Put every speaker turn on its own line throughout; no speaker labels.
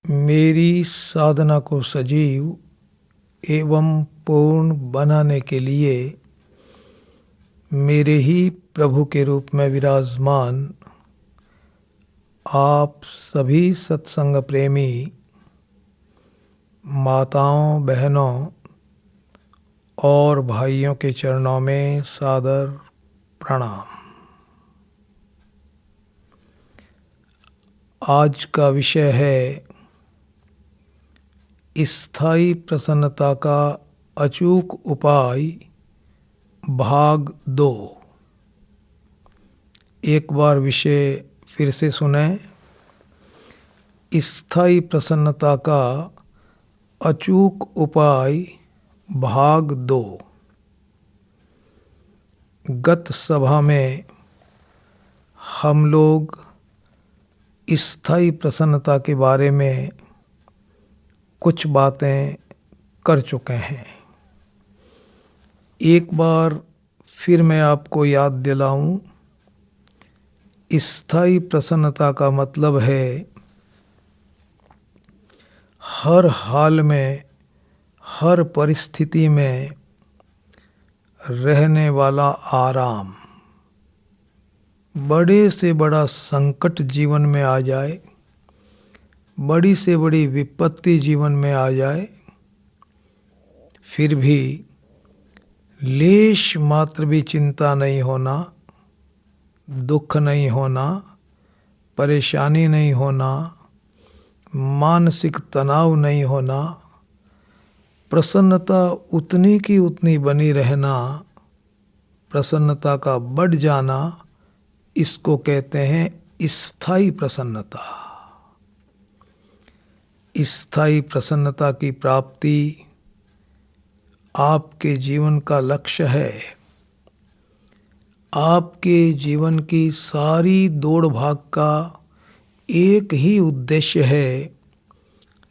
मेरी साधना को सजीव एवं पूर्ण बनाने के लिए मेरे ही प्रभु के रूप में विराजमान आप सभी सत्संग प्रेमी माताओं, बहनों और भाइयों के चरणों में सादर प्रणाम। आज का विषय है स्थायी प्रसन्नता का अचूक उपाय, भाग 2। एक बार विषय फिर से सुने। स्थायी प्रसन्नता का अचूक उपाय, भाग 2। गत सभा में हम लोग स्थायी प्रसन्नता के बारे में कुछ बातें कर चुके हैं। एक बार फिर मैं आपको याद दिलाऊं, स्थायी प्रसन्नता का मतलब है हर हाल में, हर परिस्थिति में रहने वाला आराम। बड़े से बड़ा संकट जीवन में आ जाए, बड़ी से बड़ी विपत्ति जीवन में आ जाए, फिर भी लेश मात्र भी चिंता नहीं होना, दुख नहीं होना, परेशानी नहीं होना, मानसिक तनाव नहीं होना, प्रसन्नता उतनी की उतनी बनी रहना, प्रसन्नता का बढ़ जाना, इसको कहते हैं स्थायी प्रसन्नता। स्थायी प्रसन्नता की प्राप्ति आपके जीवन का लक्ष्य है। आपके जीवन की सारी दौड़ भाग का एक ही उद्देश्य है,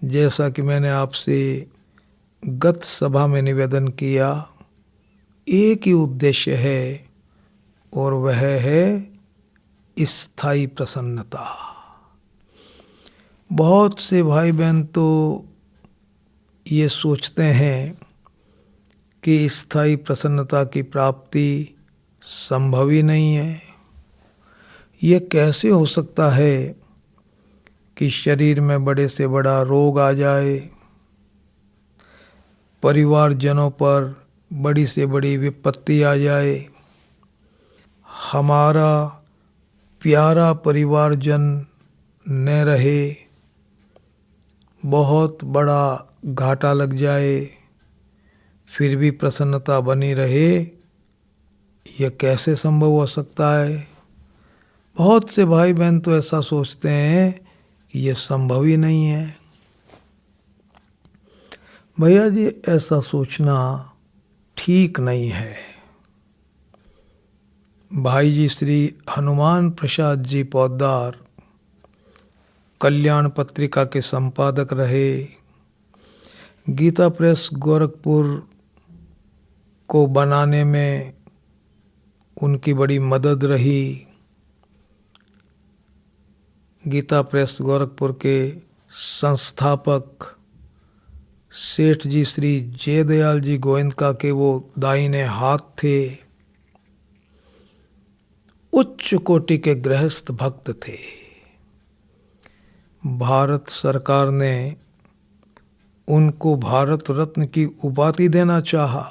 जैसा कि मैंने आपसे गत सभा में निवेदन किया। एक ही उद्देश्य है और वह है स्थायी प्रसन्नता। बहुत से भाई बहन तो ये सोचते हैं कि स्थायी प्रसन्नता की प्राप्ति संभव ही नहीं है। ये कैसे हो सकता है कि शरीर में बड़े से बड़ा रोग आ जाए, परिवारजनों पर बड़ी से बड़ी विपत्ति आ जाए, हमारा प्यारा परिवारजन न रहे, बहुत बड़ा घाटा लग जाए, फिर भी प्रसन्नता बनी रहे। यह कैसे संभव हो सकता है? बहुत से भाई बहन तो ऐसा सोचते हैं कि यह संभव ही नहीं है। भैया जी, ऐसा सोचना ठीक नहीं है। भाई जी श्री हनुमान प्रसाद जी पोद्दार कल्याण पत्रिका के संपादक रहे। गीता प्रेस गोरखपुर को बनाने में उनकी बड़ी मदद रही। गीता प्रेस गोरखपुर के संस्थापक सेठ जी श्री जयदयाल जी गोविंदका के वो दाहिने हाथ थे। उच्च कोटि के गृहस्थ भक्त थे। भारत सरकार ने उनको भारत रत्न की उपाधि देना चाहा।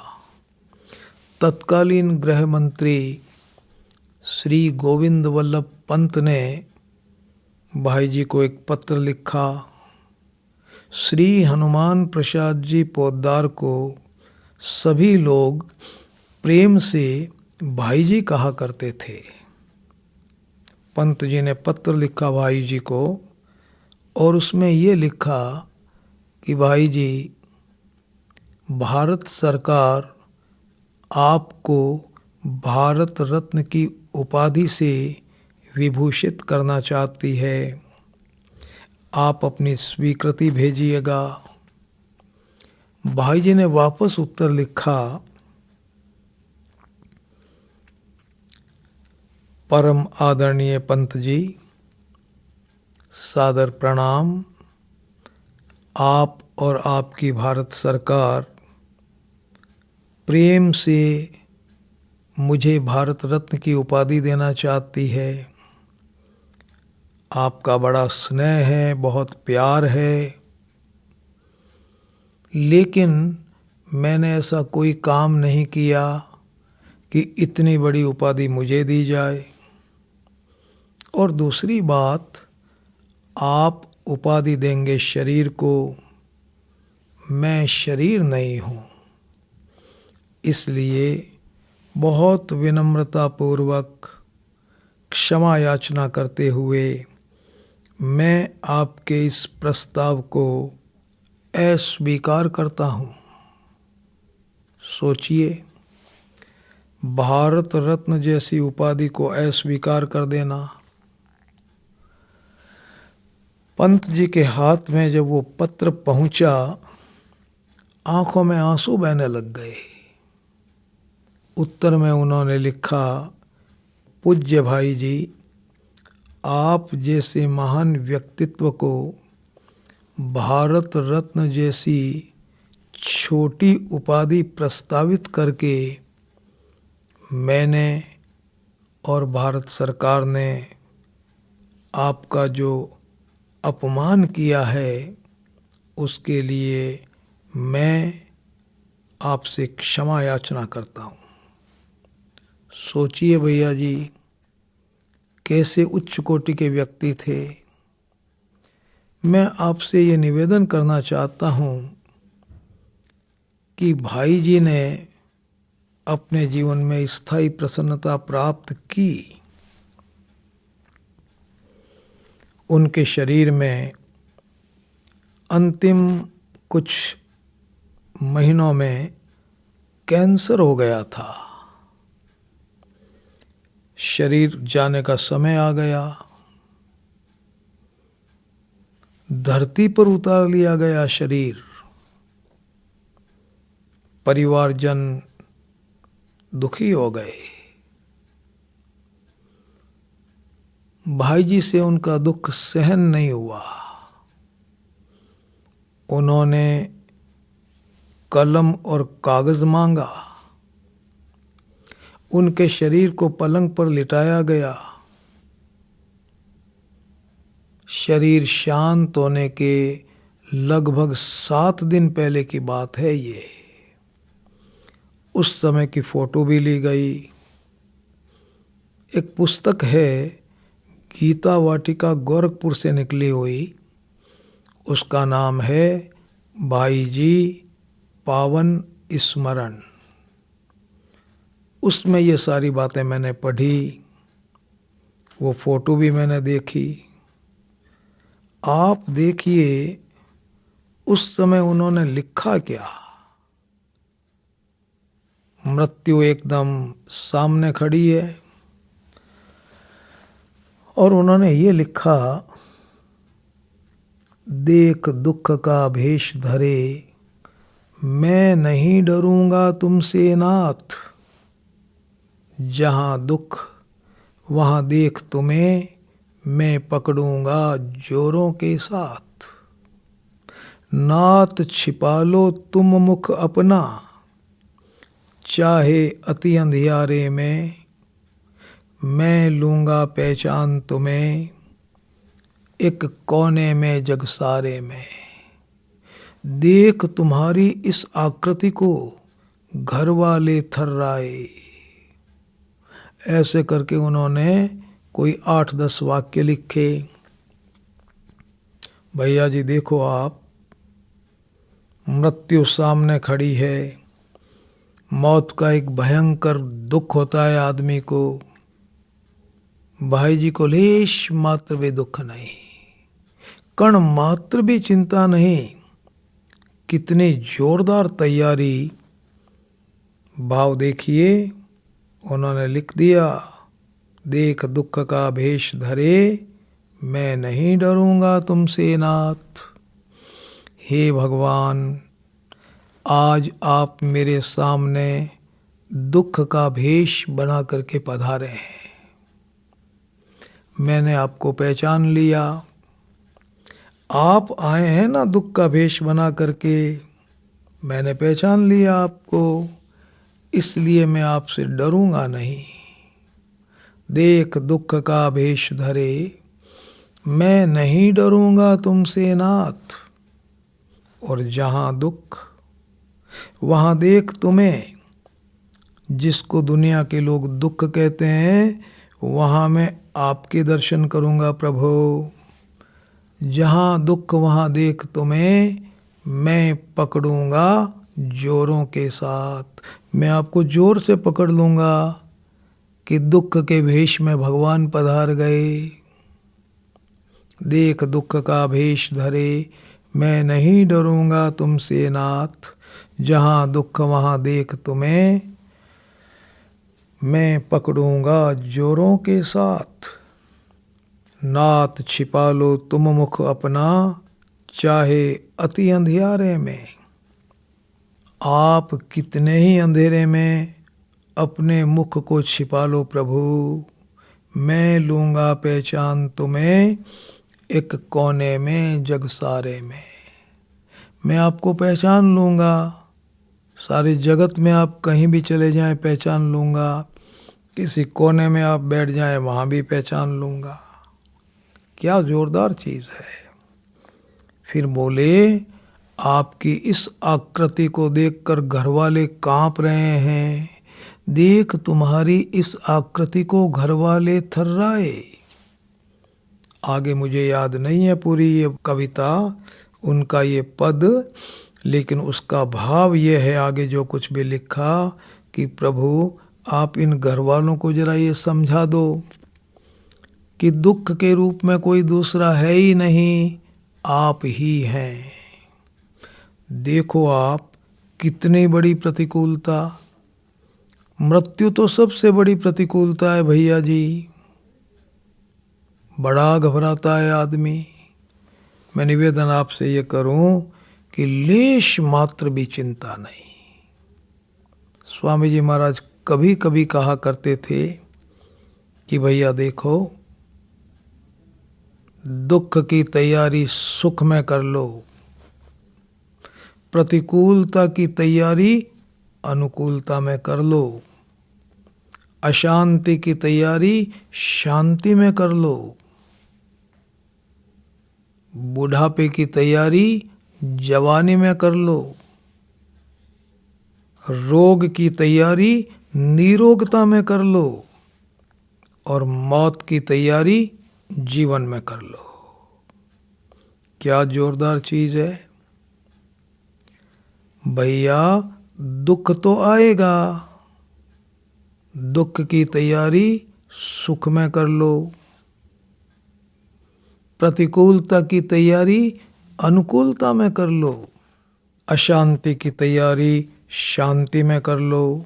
तत्कालीन गृह मंत्री श्री गोविंद वल्लभ पंत ने भाई जी को एक पत्र लिखा। श्री हनुमान प्रसाद जी पोद्दार को सभी लोग प्रेम से भाई जी कहा करते थे। पंत जी ने पत्र लिखा भाई जी को और उसमें ये लिखा कि भाई जी, भारत सरकार आपको भारत रत्न की उपाधि से विभूषित करना चाहती है। आप अपनी स्वीकृति भेजिएगा। भाई जी ने वापस उत्तर लिखा, परम आदरणीय पंत जी, सादर प्रणाम। आप और आपकी भारत सरकार प्रेम से मुझे भारत रत्न की उपाधि देना चाहती है। आपका बड़ा स्नेह है, बहुत प्यार है, लेकिन मैंने ऐसा कोई काम नहीं किया कि इतनी बड़ी उपाधि मुझे दी जाए। और दूसरी बात, आप उपाधि देंगे शरीर को, मैं शरीर नहीं हूँ, इसलिए बहुत विनम्रतापूर्वक क्षमा याचना करते हुए मैं आपके इस प्रस्ताव को अस्वीकार करता हूँ। सोचिए, भारत रत्न जैसी उपाधि को अस्वीकार कर देना। पंत जी के हाथ में जब वो पत्र पहुंचा, आंखों में आंसू बहने लग गए। उत्तर में उन्होंने लिखा, पूज्य भाई जी, आप जैसे महान व्यक्तित्व को भारत रत्न जैसी छोटी उपाधि प्रस्तावित करके मैंने और भारत सरकार ने आपका जो अपमान किया है, उसके लिए मैं आपसे क्षमा याचना करता हूँ। सोचिए भैया जी, कैसे उच्च कोटि के व्यक्ति थे। मैं आपसे ये निवेदन करना चाहता हूँ कि भाई जी ने अपने जीवन में स्थायी प्रसन्नता प्राप्त की। उनके शरीर में अंतिम कुछ महीनों में कैंसर हो गया था। शरीर जाने का समय आ गया, धरती पर उतार लिया गया शरीर। परिवारजन दुखी हो गए। भाई जी से उनका दुख सहन नहीं हुआ। उन्होंने कलम और कागज मांगा। उनके शरीर को पलंग पर लिटाया गया। शरीर शांत होने के लगभग 7 दिन पहले की बात है ये। उस समय की फोटो भी ली गई। एक पुस्तक है, गीता वाटिका गोरखपुर से निकली हुई, उसका नाम है भाई जी पावन स्मरण। उसमें ये सारी बातें मैंने पढ़ी, वो फोटो भी मैंने देखी। आप देखिए उस समय उन्होंने लिखा क्या। मृत्यु एकदम सामने खड़ी है और उन्होंने ये लिखा, देख दुख का भेष धरे, मैं नहीं डरूंगा तुमसे नाथ। जहां दुख वहां देख तुम्हें, मैं पकड़ूंगा जोरों के साथ। नाथ छिपा लो तुम मुख अपना, चाहे अति अंधियारे में, मैं लूंगा पहचान तुम्हें, एक कोने में जग सारे में। देख तुम्हारी इस आकृति को, घर वाले थर्राए। ऐसे करके उन्होंने कोई 8-10 वाक्य लिखे। भैया जी देखो आप, मृत्यु सामने खड़ी है। मौत का एक भयंकर दुख होता है आदमी को। भाई जी को लेश मात्र भी दुख नहीं, कण मात्र भी चिंता नहीं। कितनी जोरदार तैयारी। भाव देखिए, उन्होंने लिख दिया, देख दुख का भेष धरे, मैं नहीं डरूंगा तुमसे नाथ। हे भगवान, आज आप मेरे सामने दुख का भेष बना करके पधारे हैं। मैंने आपको पहचान लिया। आप आए हैं ना दुख का भेष बना करके, मैंने पहचान लिया आपको, इसलिए मैं आपसे डरूंगा नहीं। देख दुख का भेष धरे, मैं नहीं डरूंगा तुमसे नाथ। और जहां दुख वहां देख तुम्हें, जिसको दुनिया के लोग दुख कहते हैं, वहां मैं आपके दर्शन करूंगा प्रभु। जहां दुख वहां देख तुम्हें, मैं पकड़ूंगा जोरों के साथ। मैं आपको जोर से पकड़ लूंगा कि दुख के भेष में भगवान पधार गए। देख दुख का भेष धरे, मैं नहीं डरूंगा तुमसे नाथ। जहां दुख वहां देख तुम्हें, मैं पकड़ूंगा जोरों के साथ। नाथ छिपा लो तुम मुख अपना, चाहे अति अंधियारे में। आप कितने ही अंधेरे में अपने मुख को छिपा लो प्रभु, मैं लूंगा पहचान तुम्हें एक कोने में जग सारे में। मैं आपको पहचान लूंगा, सारे जगत में आप कहीं भी चले जाएं पहचान लूंगा। किसी कोने में आप बैठ जाएं वहां भी पहचान लूंगा। क्या जोरदार चीज है। फिर बोले, आपकी इस आकृति को देखकर घरवाले कांप रहे हैं। देख तुम्हारी इस आकृति को घरवाले थर्राए। आगे मुझे याद नहीं है पूरी ये कविता, उनका ये पद, लेकिन उसका भाव ये है आगे जो कुछ भी लिखा कि प्रभु आप इन घरवालों को जरा ये समझा दो कि दुख के रूप में कोई दूसरा है ही नहीं, आप ही हैं। देखो आप कितनी बड़ी प्रतिकूलता, मृत्यु तो सबसे बड़ी प्रतिकूलता है भैया जी। बड़ा घबराता है आदमी। मैं निवेदन आपसे ये करूं कि लेश मात्र भी चिंता नहीं। स्वामी जी महाराज कभी कभी कहा करते थे कि भैया देखो, दुख की तैयारी सुख में कर लो, प्रतिकूलता की तैयारी अनुकूलता में कर लो, अशांति की तैयारी शांति में कर लो, बुढ़ापे की तैयारी जवानी में कर लो, रोग की तैयारी निरोगता में कर लो, और मौत की तैयारी जीवन में कर लो। क्या जोरदार चीज है भैया। दुख तो आएगा, दुख की तैयारी सुख में कर लो, प्रतिकूलता की तैयारी अनुकूलता में कर लो, अशांति की तैयारी शांति में कर लो,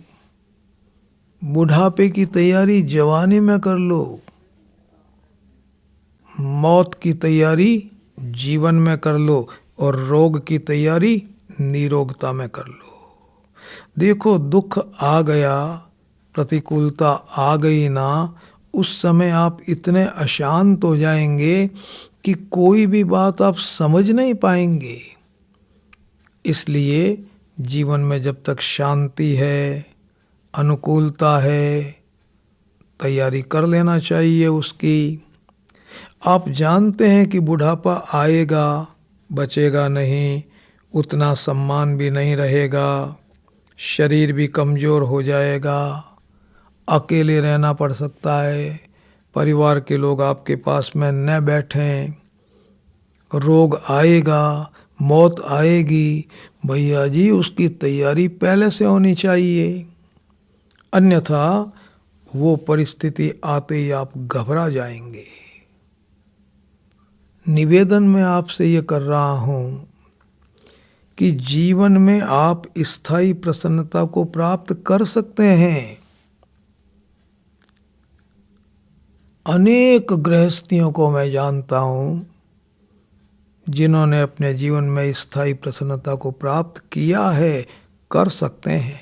बुढ़ापे की तैयारी जवानी में कर लो, मौत की तैयारी जीवन में कर लो, और रोग की तैयारी निरोगता में कर लो। देखो दुख आ गया, प्रतिकूलता आ गई ना, उस समय आप इतने अशांत हो जाएंगे कि कोई भी बात आप समझ नहीं पाएंगे। इसलिए जीवन में जब तक शांति है, अनुकूलता है, तैयारी कर लेना चाहिए उसकी। आप जानते हैं कि बुढ़ापा आएगा, बचेगा नहीं, उतना सम्मान भी नहीं रहेगा, शरीर भी कमज़ोर हो जाएगा, अकेले रहना पड़ सकता है, परिवार के लोग आपके पास में न बैठें, रोग आएगा, मौत आएगी। भैया जी उसकी तैयारी पहले से होनी चाहिए, अन्यथा वो परिस्थिति आते ही आप घबरा जाएंगे। निवेदन मैं आपसे ये कर रहा हूँ कि जीवन में आप स्थायी प्रसन्नता को प्राप्त कर सकते हैं। अनेक गृहस्थियों को मैं जानता हूँ जिन्होंने अपने जीवन में स्थायी प्रसन्नता को प्राप्त किया है, कर सकते हैं।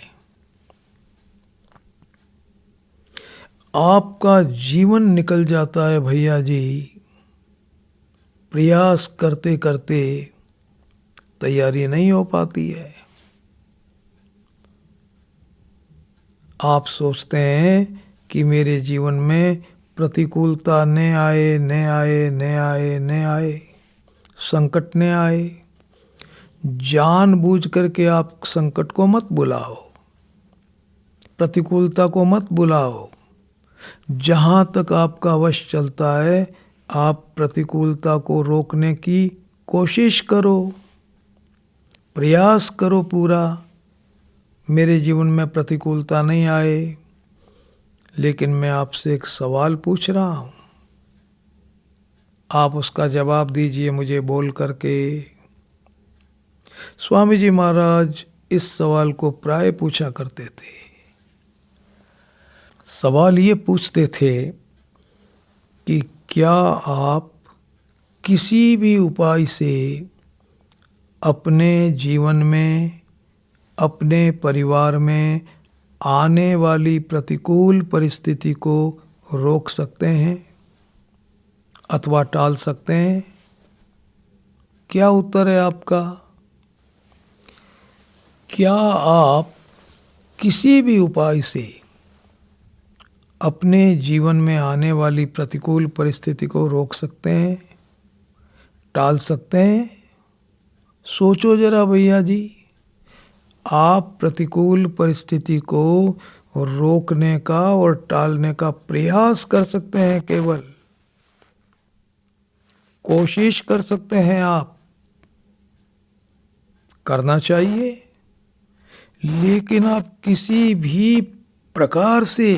आपका जीवन निकल जाता है भैया जी, प्रयास करते करते तैयारी नहीं हो पाती है। आप सोचते हैं कि मेरे जीवन में प्रतिकूलता न आए न आए न आए न आए, संकट न आए। जानबूझ करके आप संकट को मत बुलाओ, प्रतिकूलता को मत बुलाओ। जहाँ तक आपका वश चलता है आप प्रतिकूलता को रोकने की कोशिश करो, प्रयास करो पूरा, मेरे जीवन में प्रतिकूलता नहीं आए। लेकिन मैं आपसे एक सवाल पूछ रहा हूँ, आप उसका जवाब दीजिए मुझे बोल करके। स्वामी जी महाराज इस सवाल को प्राय पूछा करते थे। सवाल ये पूछते थे कि क्या आप किसी भी उपाय से अपने जीवन में, अपने परिवार में आने वाली प्रतिकूल परिस्थिति को रोक सकते हैं अथवा टाल सकते हैं? क्या उत्तर है आपका? क्या आप किसी भी उपाय से अपने जीवन में आने वाली प्रतिकूल परिस्थिति को रोक सकते हैं, टाल सकते हैं? सोचो जरा भैया जी, आप प्रतिकूल परिस्थिति को रोकने का और टालने का प्रयास कर सकते हैं, केवल कोशिश कर सकते हैं। आप करना चाहिए, लेकिन आप किसी भी प्रकार से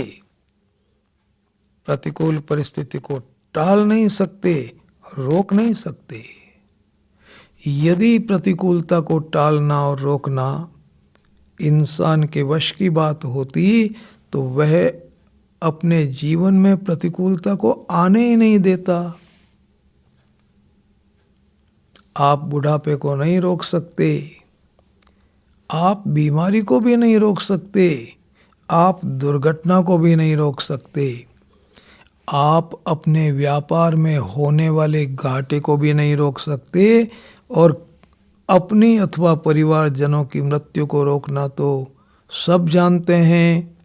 प्रतिकूल परिस्थिति को टाल नहीं सकते, रोक नहीं सकते। यदि प्रतिकूलता को टालना और रोकना इंसान के वश की बात होती तो वह अपने जीवन में प्रतिकूलता को आने ही नहीं देता। आप बुढ़ापे को नहीं रोक सकते, आप बीमारी को भी नहीं रोक सकते, आप दुर्घटना को भी नहीं रोक सकते, आप अपने व्यापार में होने वाले घाटे को भी नहीं रोक सकते, और अपनी अथवा परिवारजनों की मृत्यु को रोकना तो सब जानते हैं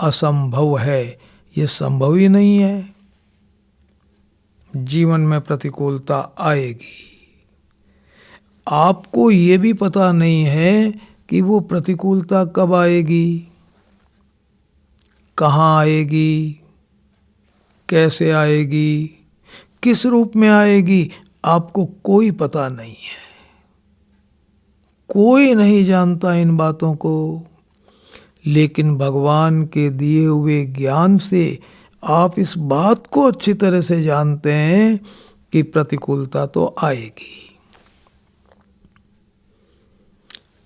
असंभव है, ये संभव ही नहीं है। जीवन में प्रतिकूलता आएगी, आपको ये भी पता नहीं है कि वो प्रतिकूलता कब आएगी, कहाँ आएगी, कैसे आएगी, किस रूप में आएगी, आपको कोई पता नहीं है। कोई नहीं जानता इन बातों को, लेकिन भगवान के दिए हुए ज्ञान से आप इस बात को अच्छी तरह से जानते हैं कि प्रतिकूलता तो आएगी।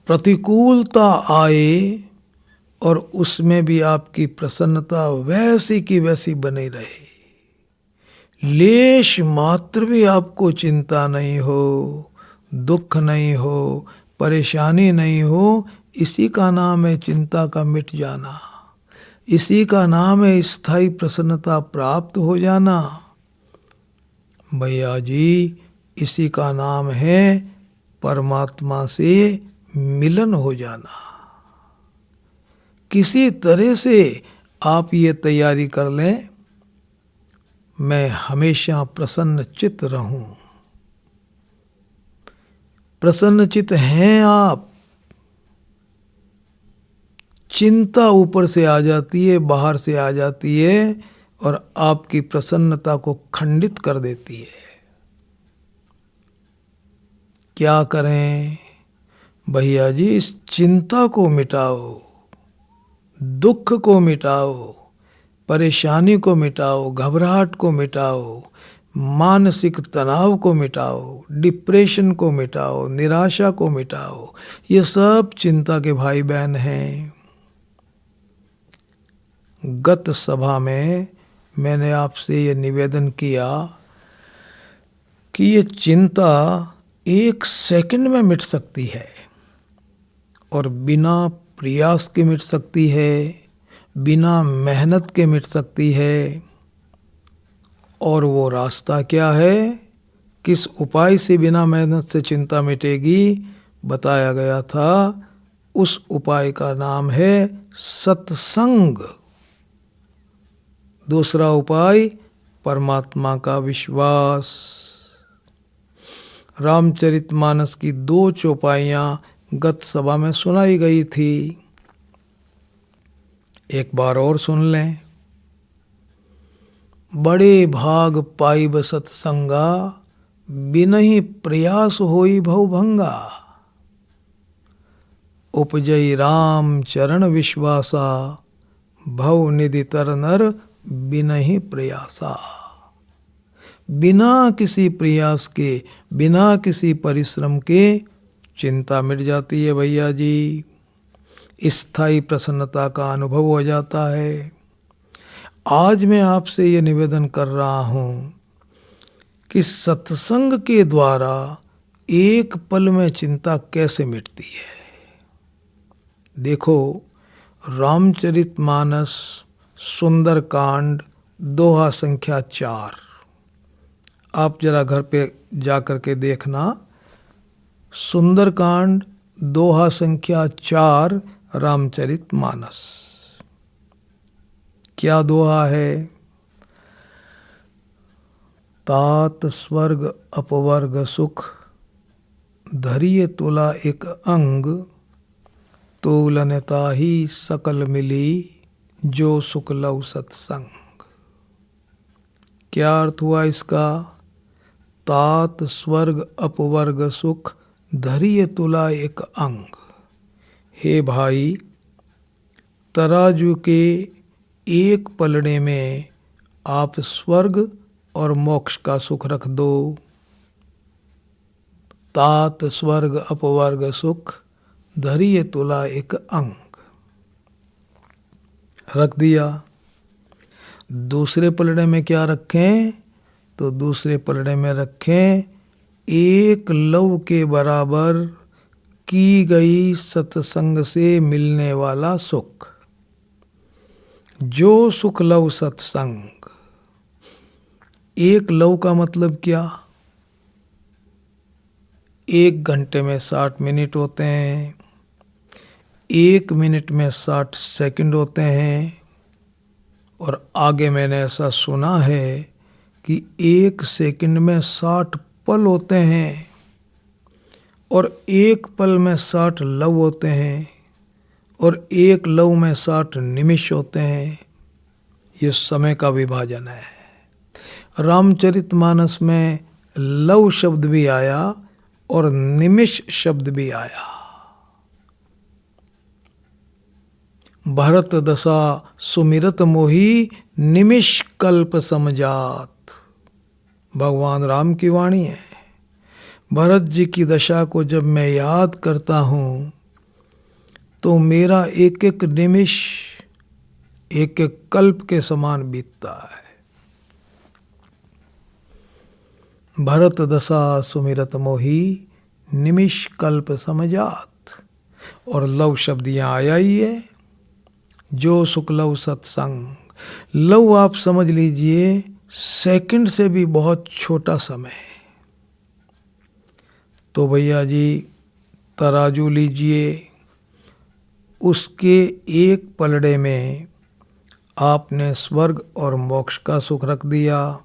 प्रतिकूलता आए और उसमें भी आपकी प्रसन्नता वैसी की वैसी बनी रहे, लेश मात्र भी आपको चिंता नहीं हो, दुख नहीं हो, परेशानी नहीं हो, इसी का नाम है चिंता का मिट जाना, इसी का नाम है स्थायी प्रसन्नता प्राप्त हो जाना। भैया जी, इसी का नाम है परमात्मा से मिलन हो जाना। किसी तरह से आप ये तैयारी कर लें, मैं हमेशा प्रसन्न चित्त रहूं। प्रसन्न चित्त हैं आप, चिंता ऊपर से आ जाती है, बाहर से आ जाती है और आपकी प्रसन्नता को खंडित कर देती है। क्या करें भैया जी? इस चिंता को मिटाओ, दुख को मिटाओ, परेशानी को मिटाओ, घबराहट को मिटाओ, मानसिक तनाव को मिटाओ, डिप्रेशन को मिटाओ, निराशा को मिटाओ। ये सब चिंता के भाई बहन हैं। गत सभा में मैंने आपसे ये निवेदन किया कि ये चिंता 1 सेकंड में मिट सकती है और बिना प्रयास के मिट सकती है, बिना मेहनत के मिट सकती है। और वो रास्ता क्या है? किस उपाय से बिना मेहनत से चिंता मिटेगी बताया गया था। उस उपाय का नाम है सत्संग। दूसरा उपाय परमात्मा का विश्वास। रामचरितमानस की 2 चौपाइयां गत सभा में सुनाई गई थी, एक बार और सुन लें। बड़े भाग पाइब सत्संगा, बिनहि प्रयास होई भवभंगा। उपजई राम चरण विश्वासा, भव निधि तर नर बिनहि प्रयासा। बिना किसी प्रयास के, बिना किसी परिश्रम के चिंता मिट जाती है भैया जी। स्थायी प्रसन्नता का अनुभव हो जाता है। आज मैं आपसे ये निवेदन कर रहा हूं कि सत्संग के द्वारा एक पल में चिंता कैसे मिटती है। देखो, रामचरितमानस सुंदरकांड दोहा संख्या 4, आप जरा घर पे जाकर के देखना। सुंदरकांड दोहा संख्या 4 रामचरितमानस। क्या दोहा है? तात स्वर्ग अपवर्ग सुख, धरिय तुला एक अंग। तोलनता ही सकल मिली, जो सुख लव सत्संग। क्या अर्थ हुआ इसका? तात स्वर्ग अपवर्ग सुख, धरिय तुला एक अंग। हे भाई, तराजू के एक पलड़े में आप स्वर्ग और मोक्ष का सुख रख दो। तात स्वर्ग अपवर्ग सुख, धरिय तुला एक अंग। रख दिया। दूसरे पलड़े में क्या रखें? तो दूसरे पलड़े में रखें एक लव के बराबर की गई सत्संग से मिलने वाला सुख। जो सुख लव सत्संग। एक लव का मतलब क्या? 1 घंटे में 60 मिनट होते हैं, 1 मिनट में 60 सेकंड होते हैं, और आगे मैंने ऐसा सुना है कि 1 सेकंड में 60 पल होते हैं, और 1 पल में 60 लव होते हैं, और 1 लव में 60 निमिष होते हैं। ये समय का विभाजन है। रामचरितमानस में लव शब्द भी आया और निमिष शब्द भी आया। भरत दशा सुमिरत मोही, निमिष कल्प समझात। भगवान राम की वाणी है। भरत जी की दशा को जब मैं याद करता हूँ तो मेरा एक एक निमिष एक एक कल्प के समान बीतता है। भरत दशा सुमिरत मोही, निमिष कल्प समझात। और लव शब्द यहाँ आया ही है। जो सुख लव सत्संग। लव आप समझ लीजिए सेकंड से भी बहुत छोटा समय। तो भैया जी तराजू लीजिए, उसके एक पलड़े में आपने स्वर्ग और मोक्ष का सुख रख दिया।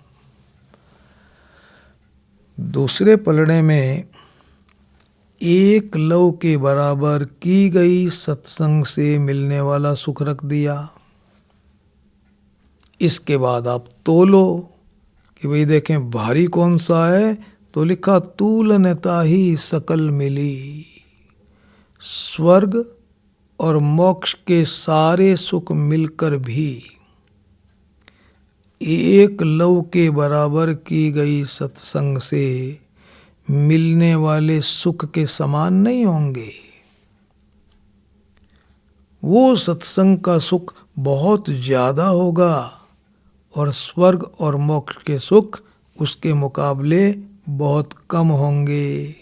दूसरे पलड़े में एक लव के बराबर की गई सत्संग से मिलने वाला सुख रख दिया। इसके बाद आप तोलो कि भाई देखें भारी कौन सा है, तो लिखा तूलनता ही सकल मिली। स्वर्ग और मोक्ष के सारे सुख मिलकर भी एक लव के बराबर की गई सत्संग से मिलने वाले सुख के समान नहीं होंगे। वो सत्संग का सुख बहुत ज्यादा होगा और स्वर्ग और मोक्ष के सुख उसके मुकाबले बहुत कम होंगे,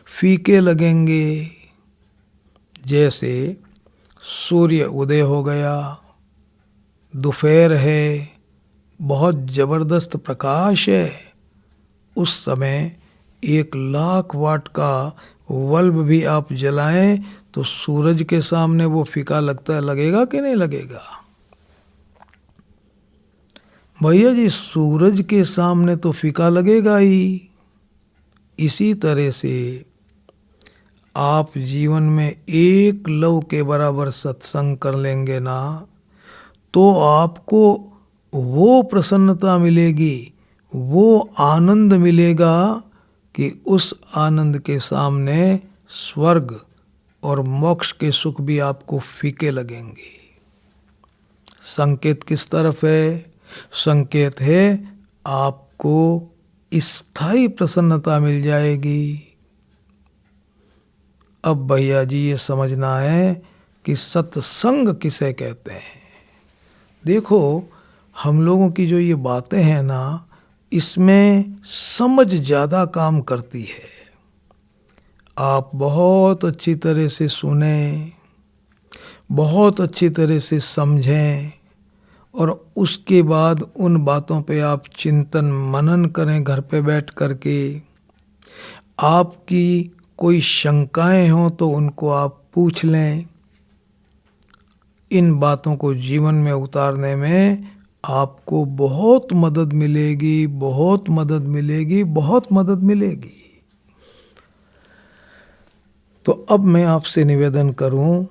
फीके लगेंगे। जैसे सूर्य उदय हो गया, दोपहर है, बहुत जबरदस्त प्रकाश है, उस समय 1,00,000 वाट का बल्ब भी आप जलाएं तो सूरज के सामने वो फीका लगता है, लगेगा कि नहीं लगेगा? भैया जी, सूरज के सामने तो फीका लगेगा ही। इसी तरह से आप जीवन में 1 लौ के बराबर सत्संग कर लेंगे ना, तो आपको वो प्रसन्नता मिलेगी, वो आनंद मिलेगा कि उस आनंद के सामने स्वर्ग और मोक्ष के सुख भी आपको फीके लगेंगे। संकेत किस तरफ है? संकेत है आपको स्थायी प्रसन्नता मिल जाएगी। अब भैया जी ये समझना है कि सत्संग किसे कहते हैं। देखो, हम लोगों की जो ये बातें हैं ना, इसमें समझ ज़्यादा काम करती है। आप बहुत अच्छी तरह से सुने, बहुत अच्छी तरह से समझें, और उसके बाद उन बातों पे आप चिंतन मनन करें घर पे बैठ करके। आपकी कोई शंकाएं हों तो उनको आप पूछ लें। इन बातों को जीवन में उतारने में आपको बहुत मदद मिलेगी, बहुत मदद मिलेगी, बहुत मदद मिलेगी। तो अब मैं आपसे निवेदन करूं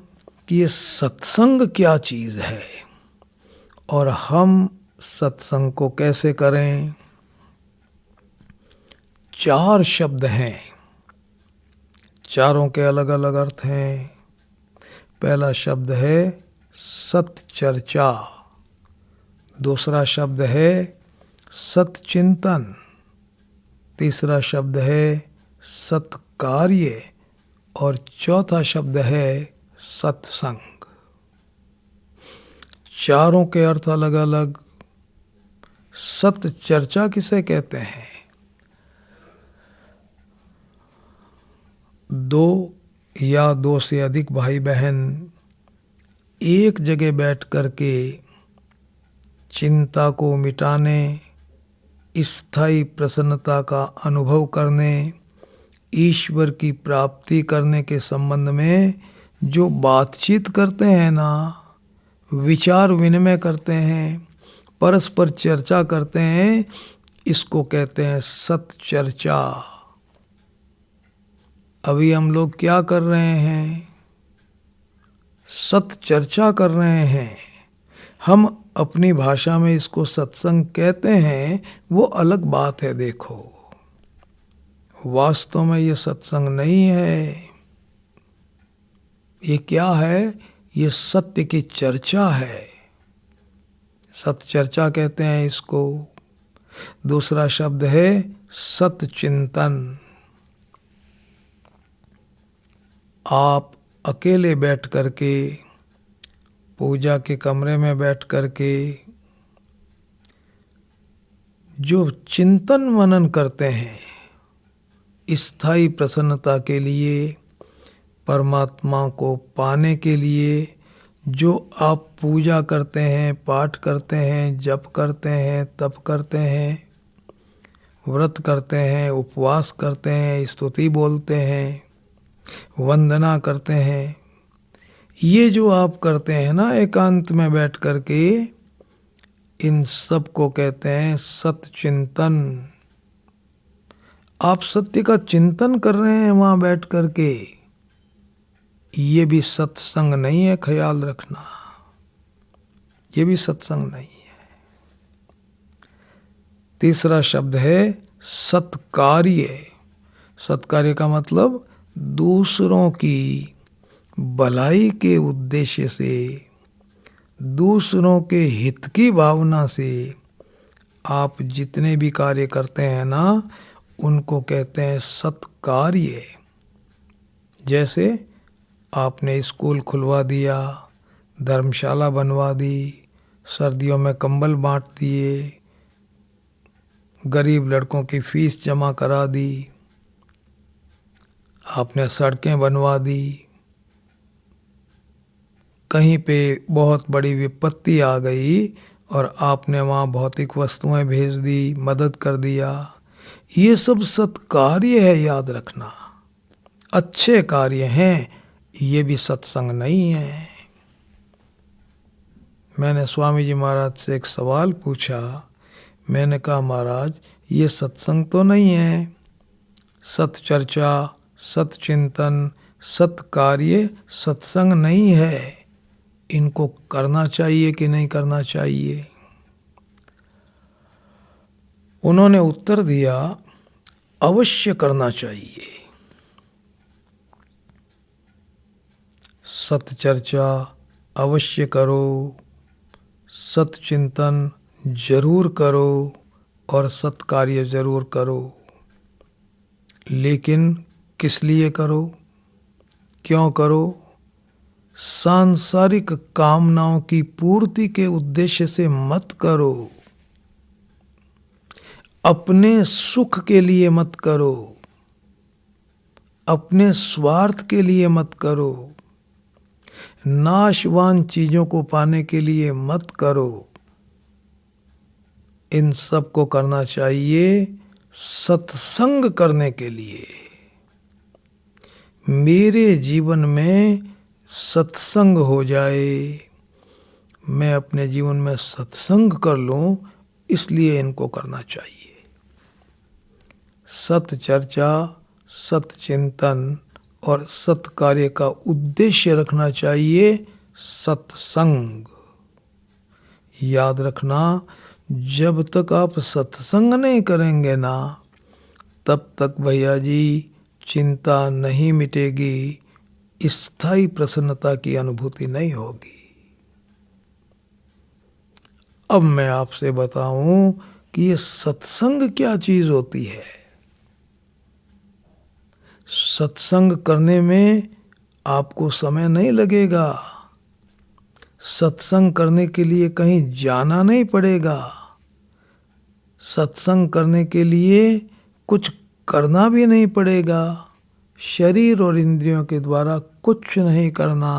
कि ये सत्संग क्या चीज़ है और हम सत्संग को कैसे करें। 4 शब्द हैं, चारों के अलग अलग अर्थ हैं। पहला शब्द है सत्चर्चा, दूसरा शब्द है सत्चिंतन, तीसरा शब्द है सत्कार्य, और चौथा शब्द है सत्संग। चारों के अर्थ अलग अलग। सत्चर्चा किसे कहते हैं? 2 या 2 से अधिक भाई बहन एक जगह बैठ करके चिंता को मिटाने, स्थायी प्रसन्नता का अनुभव करने, ईश्वर की प्राप्ति करने के संबंध में जो बातचीत करते हैं ना, विचार विनिमय करते हैं, परस्पर चर्चा करते हैं, इसको कहते हैं सत्चर्चा। अभी हम लोग क्या कर रहे हैं? सत्चर्चा कर रहे हैं। हम अपनी भाषा में इसको सत्संग कहते हैं, वो अलग बात है। देखो, वास्तव में ये सत्संग नहीं है। ये क्या है? ये सत्य की चर्चा है। सत्चर्चा कहते हैं इसको। दूसरा शब्द है सत्चिंतन। आप अकेले बैठ करके, पूजा के कमरे में बैठ करके जो चिंतन मनन करते हैं, स्थायी प्रसन्नता के लिए, परमात्मा को पाने के लिए, जो आप पूजा करते हैं, पाठ करते हैं, जप करते हैं, तप करते हैं, व्रत करते हैं, उपवास करते हैं, स्तुति बोलते हैं, वंदना करते हैं, ये जो आप करते हैं ना एकांत में बैठ करके, इन सब को कहते हैं सत्चिंतन। आप सत्य का चिंतन कर रहे हैं वहां बैठ करके, ये भी सत्संग नहीं है, ख्याल रखना। ये भी सत्संग नहीं है। तीसरा शब्द है सत्कार्य। सत्कार्य का मतलब दूसरों की भलाई के उद्देश्य से, दूसरों के हित की भावना से आप जितने भी कार्य करते हैं ना, उनको कहते हैं सत्कार्य। जैसे आपने स्कूल खुलवा दिया, धर्मशाला बनवा दी, सर्दियों में कंबल बांट दिए, गरीब लड़कों की फीस जमा करा दी, आपने सड़कें बनवा दी, कहीं पे बहुत बड़ी विपत्ति आ गई और आपने वहाँ भौतिक वस्तुएं भेज दी, मदद कर दिया, ये सब सत्कार्य है, याद रखना, अच्छे कार्य हैं, ये भी सत्संग नहीं है। मैंने स्वामी जी महाराज से एक सवाल पूछा। मैंने कहा, महाराज ये सत्संग तो नहीं है। सत्चर्चा, सत्चिंतन, सत्कार्य सत्संग नहीं है। इनको करना चाहिए कि नहीं करना चाहिए? उन्होंने उत्तर दिया, अवश्य करना चाहिए। सत्चर्चा अवश्य करो, सत्चिंतन जरूर करो और सत्कार्य जरूर करो। लेकिन किस लिए करो, क्यों करो? सांसारिक कामनाओं की पूर्ति के उद्देश्य से मत करो। अपने सुख के लिए मत करो, अपने स्वार्थ के लिए मत करो, नाशवान चीजों को पाने के लिए मत करो। इन सब को करना चाहिए सत्संग करने के लिए। मेरे जीवन में सत्संग हो जाए, मैं अपने जीवन में सत्संग कर लूं, इसलिए इनको करना चाहिए। सत्चर्चा, सत्चिंतन और सत्कार्य का उद्देश्य रखना चाहिए सत्संग। याद रखना, जब तक आप सत्संग नहीं करेंगे ना, तब तक भैया जी चिंता नहीं मिटेगी, स्थायी प्रसन्नता की अनुभूति नहीं होगी। अब मैं आपसे बताऊं कि ये सत्संग क्या चीज होती है। सत्संग करने में आपको समय नहीं लगेगा। सत्संग करने के लिए कहीं जाना नहीं पड़ेगा। सत्संग करने के लिए कुछ करना भी नहीं पड़ेगा। शरीर और इंद्रियों के द्वारा कुछ नहीं करना,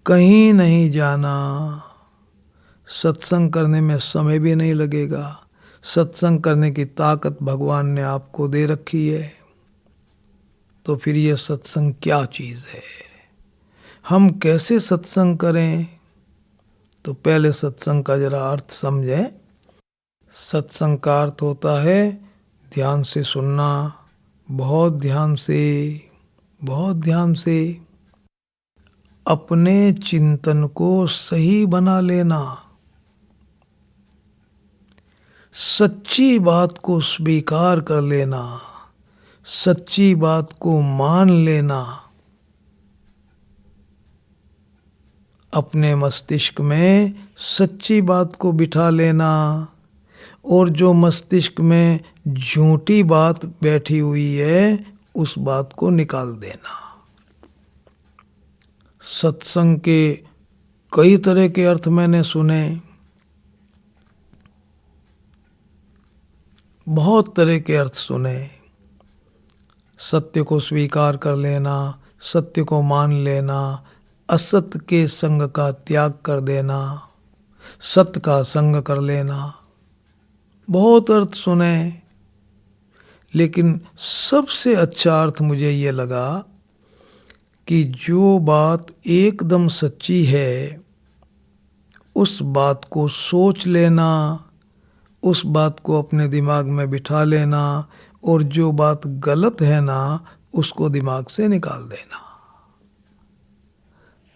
कहीं नहीं जाना। सत्संग करने में समय भी नहीं लगेगा। सत्संग करने की ताकत भगवान ने आपको दे रखी है। तो फिर ये सत्संग क्या चीज़ है? हम कैसे सत्संग करें? तो पहले सत्संग का जरा अर्थ समझें। सत्संग का अर्थ होता है ध्यान से सुनना, बहुत ध्यान से, बहुत ध्यान से। अपने चिंतन को सही बना लेना, सच्ची बात को स्वीकार कर लेना, सच्ची बात को मान लेना। अपने मस्तिष्क में सच्ची बात को बिठा लेना और जो मस्तिष्क में झूठी बात बैठी हुई है उस बात को निकाल देना। सत्संग के कई तरह के अर्थ मैंने सुने, बहुत तरह के अर्थ सुने। सत्य को स्वीकार कर लेना, सत्य को मान लेना, असत्य के संग का त्याग कर देना, सत्य का संग कर लेना। बहुत अर्थ सुने, लेकिन सबसे अच्छा अर्थ मुझे ये लगा कि जो बात एकदम सच्ची है उस बात को सोच लेना, उस बात को अपने दिमाग में बिठा लेना और जो बात गलत है ना उसको दिमाग से निकाल देना।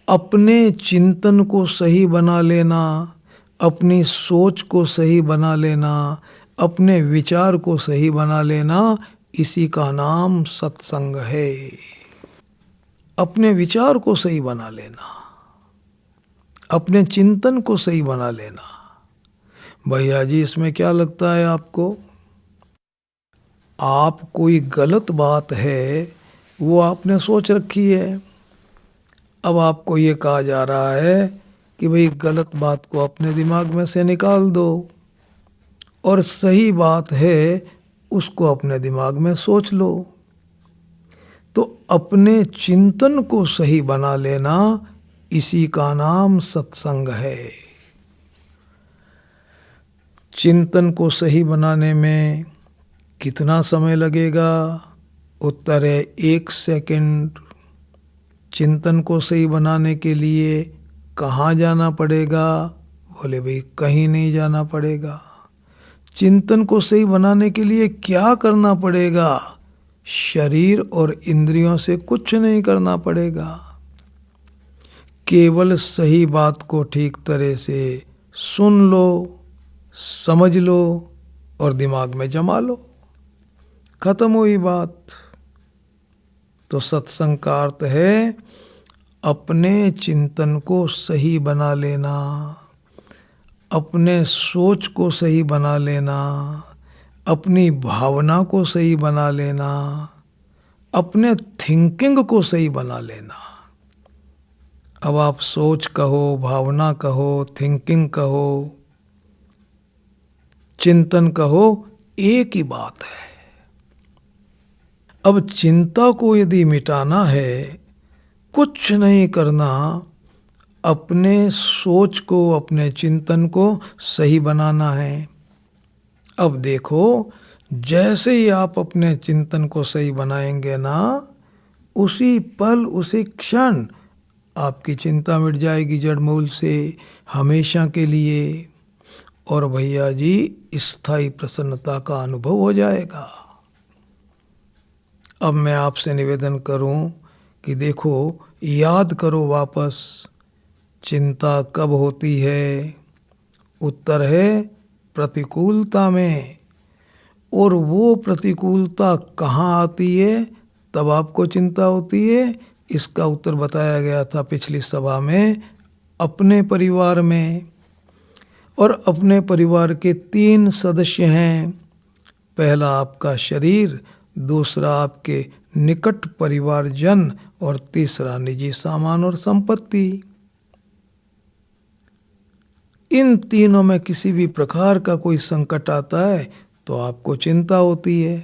अपने चिंतन को सही बना लेना, अपनी सोच को सही बना लेना, अपने विचार को सही बना लेना, इसी का नाम सत्संग है। अपने विचार को सही बना लेना, अपने चिंतन को सही बना लेना। भैया जी इसमें क्या लगता है आपको? आप कोई गलत बात है वो आपने सोच रखी है, अब आपको ये कहा जा रहा है कि भाई गलत बात को अपने दिमाग में से निकाल दो और सही बात है उसको अपने दिमाग में सोच लो। तो अपने चिंतन को सही बना लेना, इसी का नाम सत्संग है। चिंतन को सही बनाने में कितना समय लगेगा? उत्तर है 1 सेकंड। चिंतन को सही बनाने के लिए कहाँ जाना पड़ेगा? बोले भाई कहीं नहीं जाना पड़ेगा। चिंतन को सही बनाने के लिए क्या करना पड़ेगा? शरीर और इंद्रियों से कुछ नहीं करना पड़ेगा। केवल सही बात को ठीक तरह से सुन लो, समझ लो और दिमाग में जमा लो, खत्म हुई बात। तो सत्संग का अर्थ है अपने चिंतन को सही बना लेना, अपने सोच को सही बना लेना, अपनी भावना को सही बना लेना, अपने थिंकिंग को सही बना लेना। अब आप सोच कहो, भावना कहो, थिंकिंग कहो, चिंतन कहो, एक ही बात है। अब चिंता को यदि मिटाना है, कुछ नहीं करना, अपने सोच को, अपने चिंतन को सही बनाना है। अब देखो, जैसे ही आप अपने चिंतन को सही बनाएंगे ना, उसी पल, उसी क्षण आपकी चिंता मिट जाएगी जड़मूल से, हमेशा के लिए। और भैया जी, स्थायी प्रसन्नता का अनुभव हो जाएगा। अब मैं आपसे निवेदन करूं कि देखो, याद करो वापस, चिंता कब होती है? उत्तर है प्रतिकूलता में। और वो प्रतिकूलता कहाँ आती है तब आपको चिंता होती है? इसका उत्तर बताया गया था पिछली सभा में, अपने परिवार में। और अपने परिवार के 3 सदस्य हैं। पहला आपका शरीर, दूसरा आपके निकट परिवारजन और तीसरा निजी सामान और संपत्ति। इन तीनों में किसी भी प्रकार का कोई संकट आता है तो आपको चिंता होती है।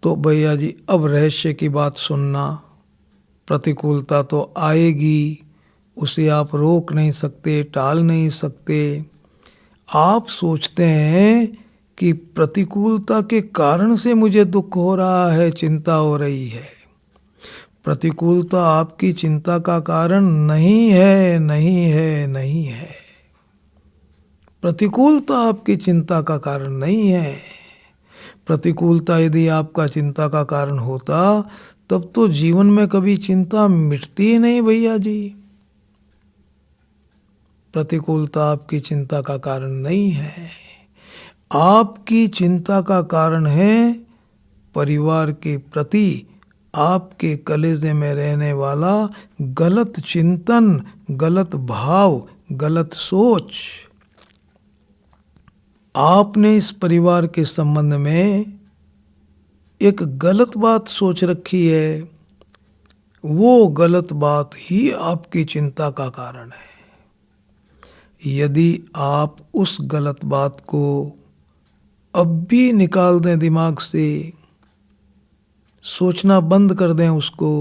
तो भैया जी, अब रहस्य की बात सुनना। प्रतिकूलता तो आएगी, उसे आप रोक नहीं सकते, टाल नहीं सकते। आप सोचते हैं कि प्रतिकूलता के कारण से मुझे दुख हो रहा है, चिंता हो रही है। प्रतिकूलता आपकी चिंता का कारण नहीं है, नहीं है, नहीं है। प्रतिकूलता आपकी चिंता का कारण नहीं है। प्रतिकूलता यदि आपका चिंता का कारण होता तब तो जीवन में कभी चिंता मिटती ही नहीं भैया जी। प्रतिकूलता आपकी चिंता का कारण नहीं है। आपकी चिंता का कारण है परिवार के प्रति आपके कलेजे में रहने वाला गलत चिंतन, गलत भाव, गलत सोच। आपने इस परिवार के संबंध में एक गलत बात सोच रखी है, वो गलत बात ही आपकी चिंता का कारण है। यदि आप उस गलत बात को अब भी निकाल दें दिमाग से, सोचना बंद कर दें उसको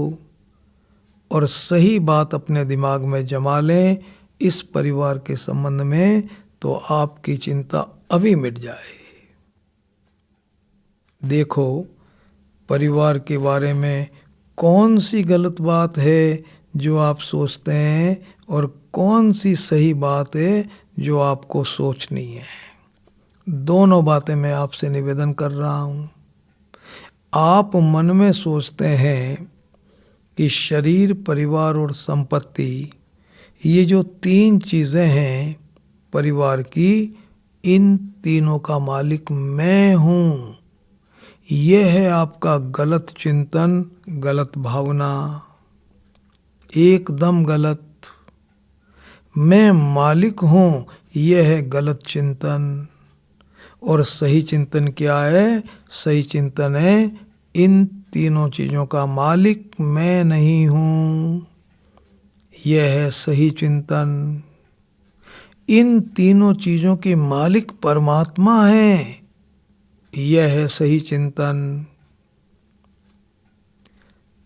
और सही बात अपने दिमाग में जमा लें इस परिवार के संबंध में, तो आपकी चिंता अभी मिट जाए। देखो, परिवार के बारे में कौन सी गलत बात है जो आप सोचते हैं और कौन सी सही बात है जो आपको सोचनी है। दोनों बातें मैं आपसे निवेदन कर रहा हूँ। आप मन में सोचते हैं कि शरीर, परिवार और संपत्ति, ये जो 3 चीज़ें हैं परिवार की, इन तीनों का मालिक मैं हूँ। यह है आपका गलत चिंतन, गलत भावना, एकदम गलत। मैं मालिक हूँ, यह है गलत चिंतन। और सही चिंतन क्या है? सही चिंतन है इन तीनों चीज़ों का मालिक मैं नहीं हूँ, यह है सही चिंतन। इन तीनों चीज़ों के मालिक परमात्मा है, यह है सही चिंतन।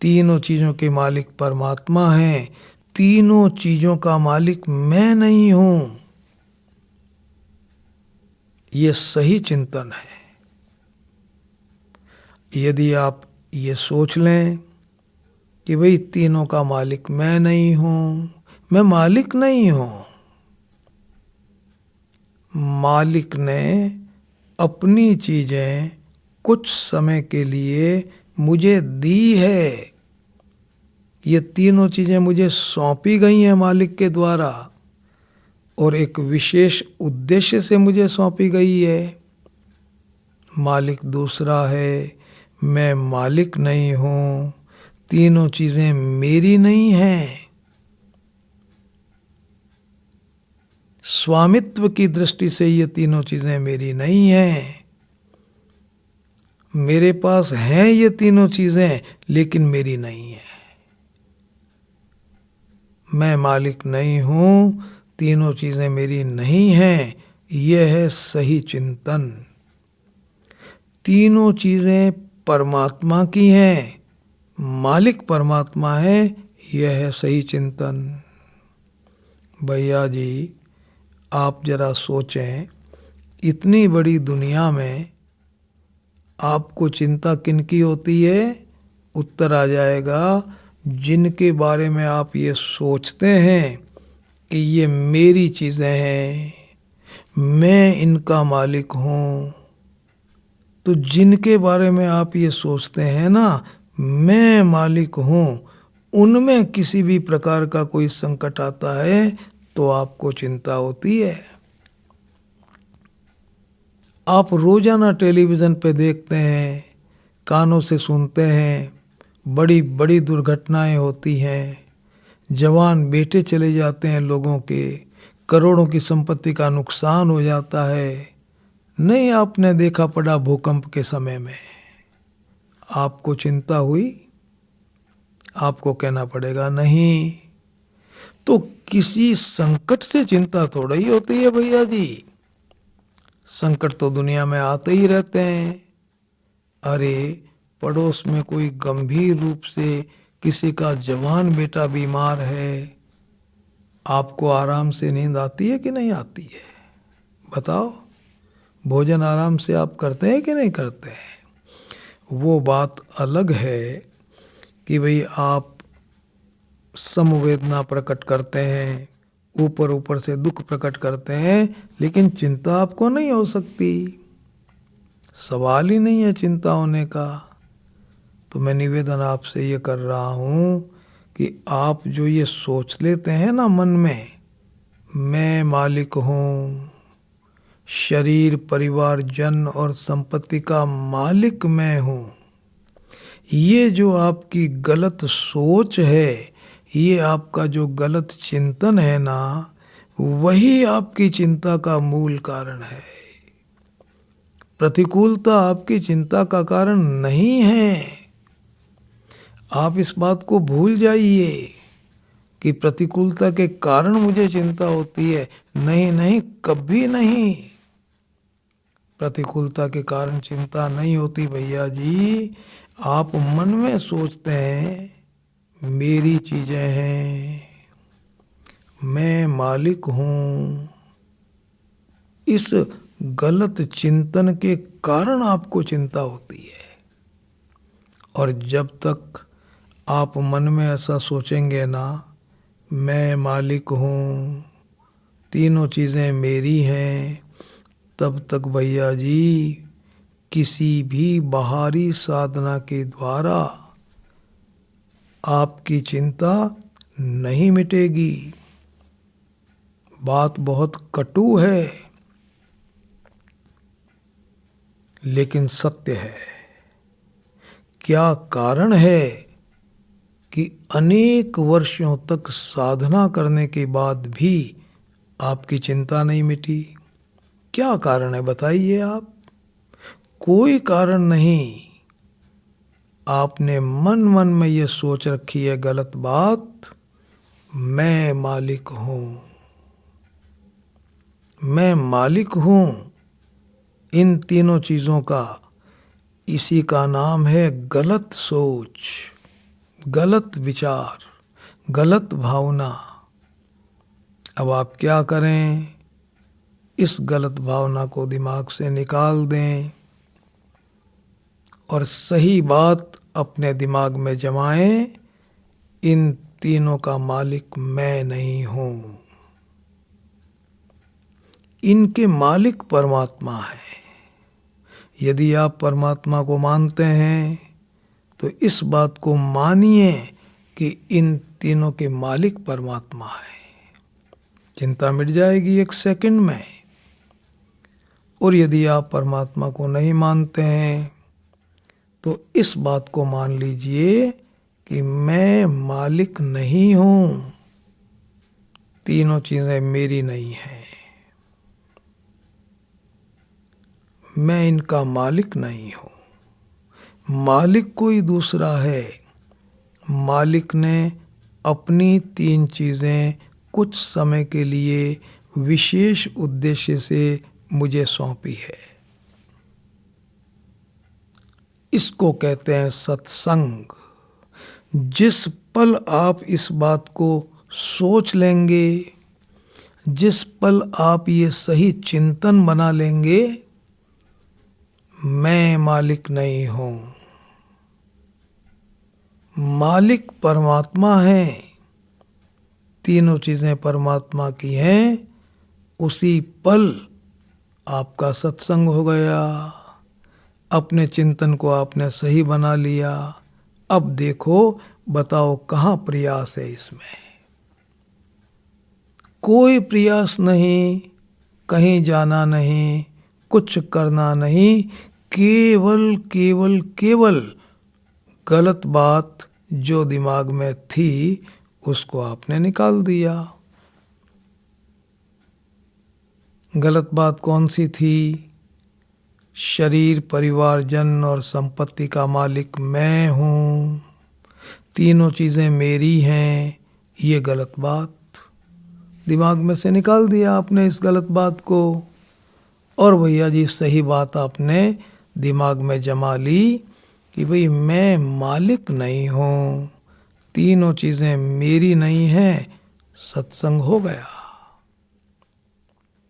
तीनों चीज़ों के मालिक परमात्मा हैं, तीनों चीज़ों का मालिक मैं नहीं हूँ, ये सही चिंतन है। यदि आप ये सोच लें कि भाई तीनों का मालिक मैं नहीं हूं, मैं मालिक नहीं हूं, मालिक ने अपनी चीजें कुछ समय के लिए मुझे दी है। ये तीनों चीजें मुझे सौंपी गई हैं मालिक के द्वारा और एक विशेष उद्देश्य से मुझे सौंपी गई है। मालिक दूसरा है, मैं मालिक नहीं हूं, तीनों चीजें मेरी नहीं हैं। स्वामित्व की दृष्टि से ये तीनों चीजें मेरी नहीं हैं। मेरे पास हैं ये तीनों चीजें लेकिन मेरी नहीं है। मैं मालिक नहीं हूं, तीनों चीजें मेरी नहीं हैं। यह है सही चिंतन। तीनों चीजें परमात्मा की हैं, मालिक परमात्मा है, यह है सही चिंतन। भैया जी आप जरा सोचें, इतनी बड़ी दुनिया में आपको चिंता किनकी होती है? उत्तर आ जाएगा, जिनके बारे में आप ये सोचते हैं कि ये मेरी चीज़ें हैं, मैं इनका मालिक हूँ। तो जिनके बारे में आप ये सोचते हैं ना, मैं मालिक हूँ, उनमें किसी भी प्रकार का कोई संकट आता है तो आपको चिंता होती है। आप रोजाना टेलीविज़न पे देखते हैं, कानों से सुनते हैं, बड़ी बड़ी दुर्घटनाएं होती हैं, जवान बेटे चले जाते हैं लोगों के, करोड़ों की संपत्ति का नुकसान हो जाता है। नहीं आपने देखा पड़ा भूकंप के समय में, आपको चिंता हुई? आपको कहना पड़ेगा नहीं। तो किसी संकट से चिंता थोड़ा ही होती है भैया जी। संकट तो दुनिया में आते ही रहते हैं। अरे पड़ोस में कोई गंभीर रूप से किसी का जवान बेटा बीमार है, आपको आराम से नींद आती है कि नहीं आती है? बताओ। भोजन आराम से आप करते हैं कि नहीं करते हैं? वो बात अलग है कि भाई आप समवेदना प्रकट करते हैं, ऊपर ऊपर से दुख प्रकट करते हैं, लेकिन चिंता आपको नहीं हो सकती। सवाल ही नहीं है चिंता होने का। तो मैं निवेदन आपसे ये कर रहा हूँ कि आप जो ये सोच लेते हैं ना मन में, मैं मालिक हूँ, शरीर परिवार जन और संपत्ति का मालिक मैं हूँ, ये जो आपकी गलत सोच है, ये आपका जो गलत चिंतन है ना, वही आपकी चिंता का मूल कारण है। प्रतिकूलता आपकी चिंता का कारण नहीं है। आप इस बात को भूल जाइए कि प्रतिकूलता के कारण मुझे चिंता होती है। नहीं नहीं, कभी नहीं। प्रतिकूलता के कारण चिंता नहीं होती भैया जी। आप मन में सोचते हैं मेरी चीजें हैं, मैं मालिक हूं। इस गलत चिंतन के कारण आपको चिंता होती है। और जब तक आप मन में ऐसा सोचेंगे ना, मैं मालिक हूँ, तीनों चीज़ें मेरी हैं, तब तक भैया जी किसी भी बाहरी साधना के द्वारा आपकी चिंता नहीं मिटेगी। बात बहुत कटु है लेकिन सत्य है। क्या कारण है कि अनेक वर्षों तक साधना करने के बाद भी आपकी चिंता नहीं मिटी? क्या कारण है बताइए आप? कोई कारण नहीं। आपने मन मन में ये सोच रखी है गलत बात, मैं मालिक हूं, मैं मालिक हूं इन तीनों चीजों का। इसी का नाम है गलत सोच, गलत विचार, गलत भावना। अब आप क्या करें? इस गलत भावना को दिमाग से निकाल दें और सही बात अपने दिमाग में जमाएं, इन तीनों का मालिक मैं नहीं हूं। इनके मालिक परमात्मा है। यदि आप परमात्मा को मानते हैं तो इस बात को मानिए कि इन तीनों के मालिक परमात्मा है। चिंता मिट जाएगी एक सेकंड में। और यदि आप परमात्मा को नहीं मानते हैं तो इस बात को मान लीजिए कि मैं मालिक नहीं हूं, तीनों चीजें मेरी नहीं हैं, मैं इनका मालिक नहीं हूं। मालिक कोई दूसरा है। मालिक ने अपनी तीन चीजें कुछ समय के लिए विशेष उद्देश्य से मुझे सौंपी है। इसको कहते हैं सत्संग। जिस पल आप इस बात को सोच लेंगे, जिस पल आप ये सही चिंतन बना लेंगे, मैं मालिक नहीं हूं, मालिक परमात्मा है, तीनों चीजें परमात्मा की हैं, उसी पल आपका सत्संग हो गया। अपने चिंतन को आपने सही बना लिया। अब देखो, बताओ कहाँ प्रयास है इसमें? कोई प्रयास नहीं, कहीं जाना नहीं, कुछ करना नहीं, केवल केवल केवल गलत बात जो दिमाग में थी उसको आपने निकाल दिया। गलत बात कौन सी थी? शरीर, परिवार, जन और संपत्ति का मालिक मैं हूं, तीनों चीजें मेरी हैं। ये गलत बात दिमाग में से निकाल दिया आपने, इस गलत बात को। और भैया जी सही बात आपने दिमाग में जमा ली कि भाई मैं मालिक नहीं हूं, तीनों चीजें मेरी नहीं हैं। सत्संग हो गया।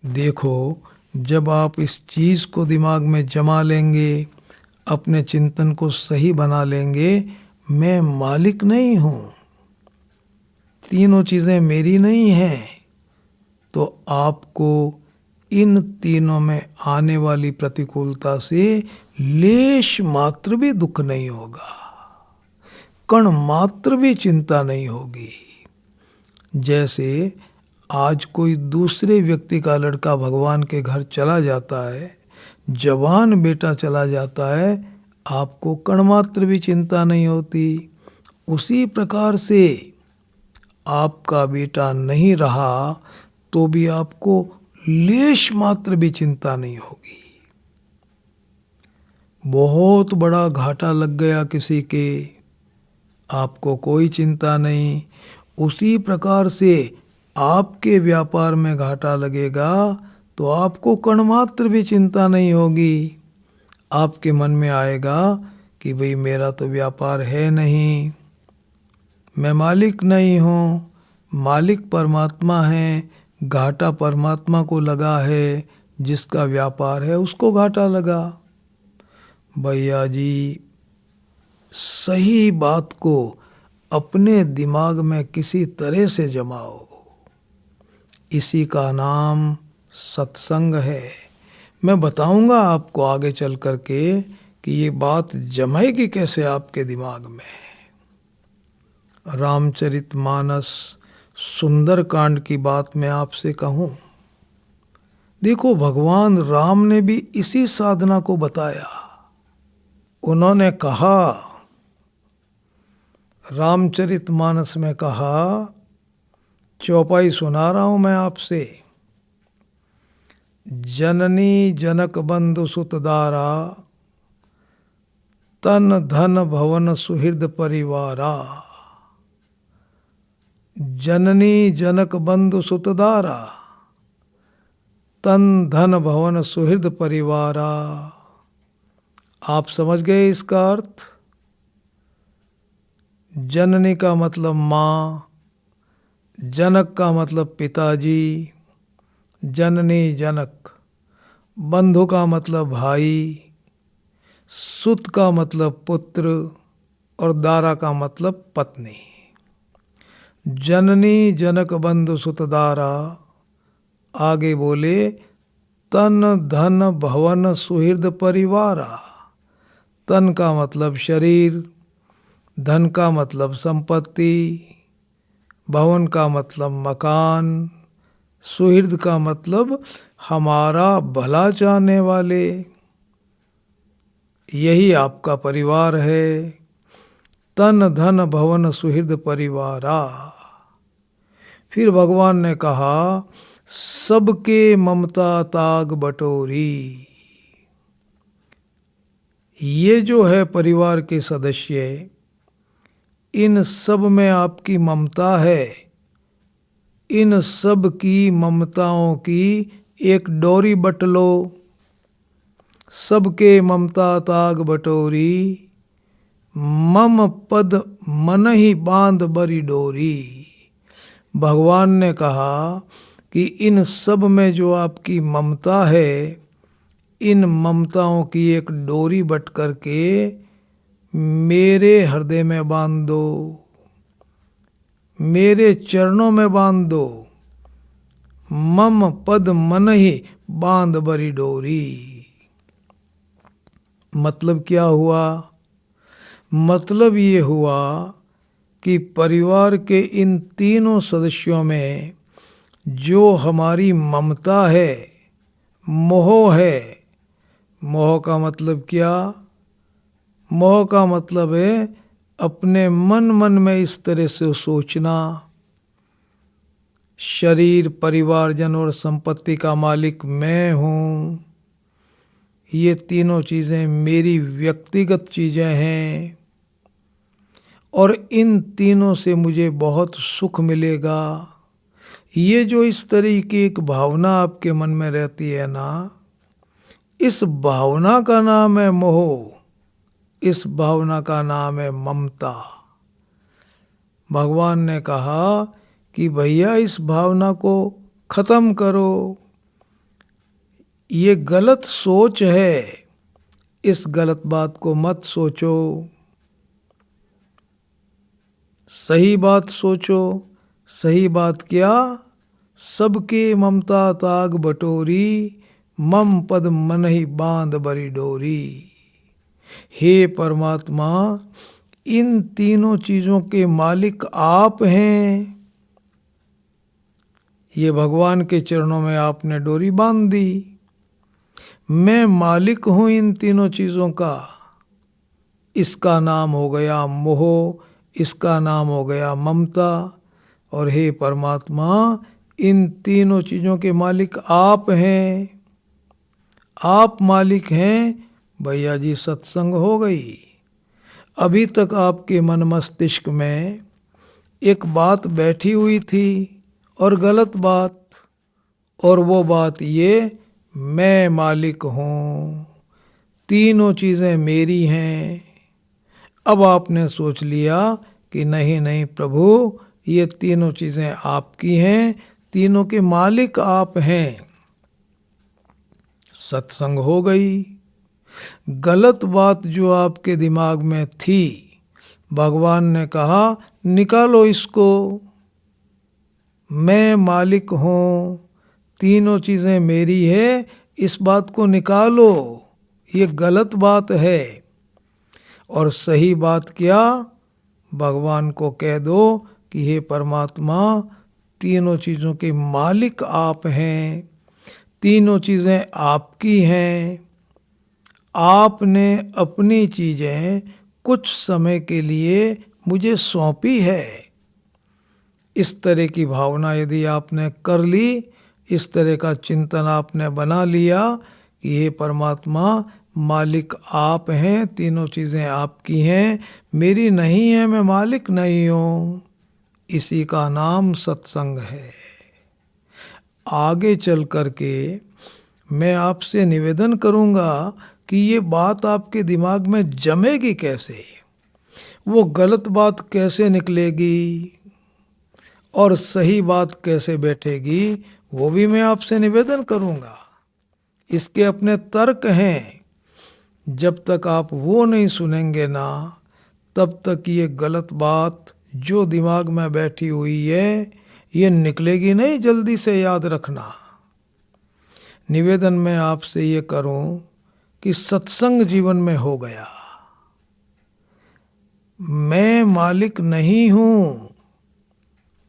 देखो, जब आप इस चीज को दिमाग में जमा लेंगे, अपने चिंतन को सही बना लेंगे, मैं मालिक नहीं हूं, तीनों चीजें मेरी नहीं हैं, तो आपको इन तीनों में आने वाली प्रतिकूलता से लेश मात्र भी दुख नहीं होगा, कण मात्र भी चिंता नहीं होगी। जैसे आज कोई दूसरे व्यक्ति का लड़का भगवान के घर चला जाता है, जवान बेटा चला जाता है, आपको कण मात्र भी चिंता नहीं होती। उसी प्रकार से आपका बेटा नहीं रहा तो भी आपको लेश मात्र भी चिंता नहीं होगी। बहुत बड़ा घाटा लग गया किसी के, आपको कोई चिंता नहीं। उसी प्रकार से आपके व्यापार में घाटा लगेगा तो आपको कणमात्र भी चिंता नहीं होगी। आपके मन में आएगा कि भाई मेरा तो व्यापार है नहीं, मैं मालिक नहीं हूँ, मालिक परमात्मा है, घाटा परमात्मा को लगा है, जिसका व्यापार है उसको घाटा लगा। भैया जी सही बात को अपने दिमाग में किसी तरह से जमाओ, इसी का नाम सत्संग है। मैं बताऊंगा आपको आगे चल करके कि ये बात जमेगी कैसे आपके दिमाग में। रामचरितमानस सुंदर कांड की बात मैं आपसे कहूं, देखो भगवान राम ने भी इसी साधना को बताया। उन्होंने कहा, रामचरितमानस में कहा, चौपाई सुना रहा हूं मैं आपसे। जननी जनक बंधु सुतदारा, तन धन भवन सुहृद परिवारा। जननी जनक बंधु सुतदारा, तन धन भवन सुहृद परिवारा। आप समझ गए इसका अर्थ? जननी का मतलब माँ, जनक का मतलब पिताजी, जननी जनक, बंधु का मतलब भाई, सुत का मतलब पुत्र और दारा का मतलब पत्नी। जननी जनक बंधु सुत दारा, आगे बोले तन धन भवन सुहृद परिवारा। तन का मतलब शरीर, धन का मतलब संपत्ति, भवन का मतलब मकान, सुहृद का मतलब हमारा भला चाहने वाले, यही आपका परिवार है। तन धन भवन सुहृद परिवारा। फिर भगवान ने कहा सबके ममता ताग बटोरी। ये जो है परिवार के सदस्य, इन सब में आपकी ममता है। इन सब की ममताओं की एक डोरी बट लो। सबके ममता ताग बटोरी, मम पद मन ही बांध बरी डोरी। भगवान ने कहा कि इन सब में जो आपकी ममता है, इन ममताओं की एक डोरी बट करके मेरे हृदय में बांध दो, मेरे चरणों में बांध दो। मम पद मन ही बांध बरी डोरी। मतलब क्या हुआ? मतलब ये हुआ कि परिवार के इन तीनों सदस्यों में जो हमारी ममता है, मोह है। मोह का मतलब क्या? मोह का मतलब है अपने मन में इस तरह से सोचना, शरीर परिवारजन और संपत्ति का मालिक मैं हूँ, ये तीनों चीज़ें मेरी व्यक्तिगत चीज़ें हैं और इन तीनों से मुझे बहुत सुख मिलेगा। ये जो इस तरह की एक भावना आपके मन में रहती है ना, इस भावना का नाम है मोह, इस भावना का नाम है ममता। भगवान ने कहा कि भैया इस भावना को खत्म करो, ये गलत सोच है, इस गलत बात को मत सोचो, सही बात सोचो। सही बात क्या? सबके ममता ताग बटोरी, मम पद मन ही बांध बरी डोरी। हे परमात्मा, इन तीनों चीजों के मालिक आप हैं। ये भगवान के चरणों में आपने डोरी बांध दी। मैं मालिक हूं इन तीनों चीजों का। इसका नाम हो गया मोह, इसका नाम हो गया ममता। और हे परमात्मा, इन तीनों चीजों के मालिक आप हैं। आप मालिक हैं। भैया जी सत्संग हो गई। अभी तक आपके मन मस्तिष्क में एक बात बैठी हुई थी और गलत बात, और वो बात ये मैं मालिक हूँ, तीनों चीज़ें मेरी हैं। अब आपने सोच लिया कि नहीं नहीं प्रभु, ये तीनों चीज़ें आपकी हैं, तीनों के मालिक आप हैं। सत्संग हो गई। गलत बात जो आपके दिमाग में थी, भगवान ने कहा निकालो इसको। मैं मालिक हूँ, तीनों चीज़ें मेरी है, इस बात को निकालो, ये गलत बात है। और सही बात क्या? भगवान को कह दो कि हे परमात्मा, तीनों चीज़ों के मालिक आप हैं, तीनों चीज़ें आपकी हैं। आपने अपनी चीज़ें कुछ समय के लिए मुझे सौंपी है। इस तरह की भावना यदि आपने कर ली, इस तरह का चिंतन आपने बना लिया कि हे परमात्मा, मालिक आप हैं, तीनों चीज़ें आपकी हैं, मेरी नहीं है, मैं मालिक नहीं हूँ, इसी का नाम सत्संग है। आगे चल कर के मैं आपसे निवेदन करूँगा कि ये बात आपके दिमाग में जमेगी कैसे, वो गलत बात कैसे निकलेगी और सही बात कैसे बैठेगी, वो भी मैं आपसे निवेदन करूँगा। इसके अपने तर्क हैं। जब तक आप वो नहीं सुनेंगे ना, तब तक ये गलत बात जो दिमाग में बैठी हुई है ये निकलेगी नहीं। जल्दी से याद रखना। निवेदन मैं आपसे ये करूं कि सत्संग जीवन में हो गया, मैं मालिक नहीं हूं,